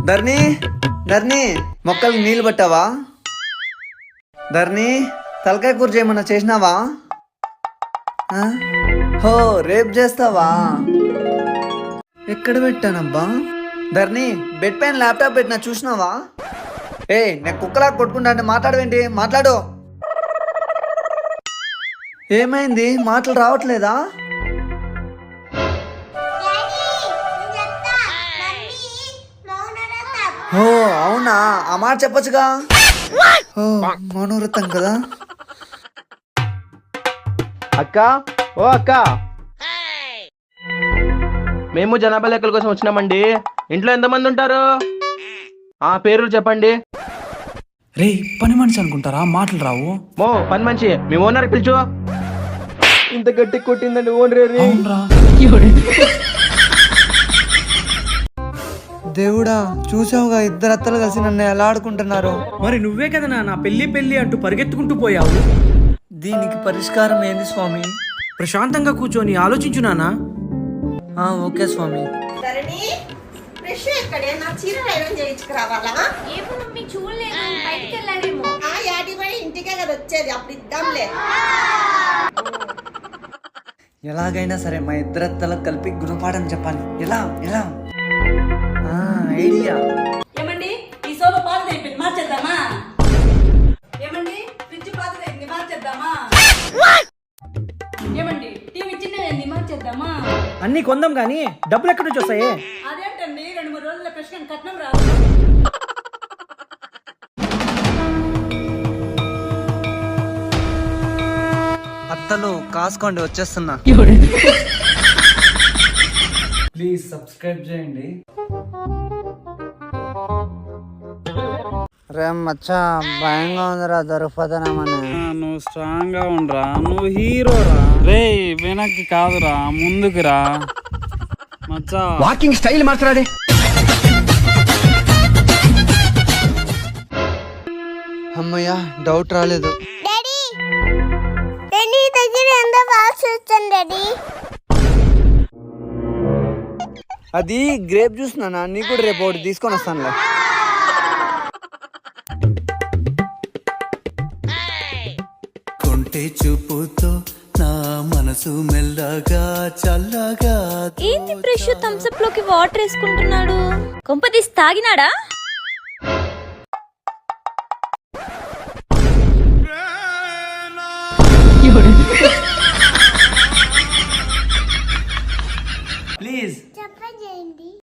ధర్ని ధర్ని మొక్కలకు నీళ్ళు పట్టావా? ధర్ని తలకాయ కూర చేయమన్నా చేసినావా? హో రేపు చేస్తావా? ఎక్కడ పెట్టానబ్బా? ధర్ని బెడ్ పైన ల్యాప్టాప్ పెట్టినా చూసినావా? నేను కుక్కలా కొట్టుకుంటా అంటే మాట్లాడవేంటి? మాట్లాడు. ఏమైంది? మాటలు రావట్లేదా? ఓ అవునా, ఆ మాట చెప్పొచ్చుగా. ఓ మౌనవ్రతం కదా. అక్క, ఓ అక్క, మేము జనాభా లెక్కల కోసం వచ్చినామండి. ఇంట్లో ఎంతమంది ఉంటారు? ఆ పేర్లు చెప్పండి. రే పని మనిషి అనుకుంటారా, మాటలు రావు. పని మనిషి మీ ఓనర్ పిలుచు. ఇంత గట్టి కొట్టిందండి ఓనర్. అవునరా. దేవుడా చూసావుగా, ఇద్దరు అత్తలు కలిసి నన్ను ఎలా ఆడుకుంటున్నారు. మరి నువ్వే కదా నా పెళ్లి పెళ్లి అంటూ పరిగెత్తుకుంటూ పోయావు. దీనికి పరిష్కారం ఏంది స్వామి? ప్రశాంతంగా కూర్చొని ఆలోచించు నానా. ఓకే స్వామి. ఇంటికే కదా వచ్చేది, అప్పుడు ఇద్దాంలే. ఎలాగైనా సరే మా ఇద్దరత్తలకు కలిపి గుణపాఠం చెప్పాలి. ఎలా ఎలా ఐడియా. ఏమండి ఈ సోఫా పాతది అయిపోయింది, మార్చేద్దామా? ఏమండి ఫ్రిడ్జ్ పాతది అయింది, మార్చేద్దామా? ఏమండి టీవీ చిన్నది, మార్చేద్దామా? అన్ని కొందాం గానీ డబ్బులు ఎక్కడి నుంచి వస్తాయి? అదేంటండి 2-3 రోజుల ప్రశ్న కట్నం రాదు. అత్తలు కాసుకోండి, వచ్చేస్తున్నా. ప్లీజ్ సబ్స్క్రైబ్ చేయండి. రే మచ్చా, భయంగా ఉందిరా, దొరికిపోతానేమని. నువ్వు స్ట్రాంగ్ గా ఉండరా, నువ్వు హీరోరా. రే వెనక్కి కాదురా, ముందుకు రా మచ్చా. వాకింగ్ స్టైల్ మార్చరాదే. అమ్మయ్యా, డౌట్ రాలేదు. అది గ్రేప్ జ్యూస్ నాన్న, నీకు కూడా రేపు ఒకటి తీసుకొని వస్తానులే. కొంటే చూపుతో నా మనసు మెల్లగా చల్లగా. ఏంటి ఫ్రెష్ థమ్స్అప్ లోకి వాటర్ వేసుకుంటున్నాడు? కొంపదీసి తాగినాడా?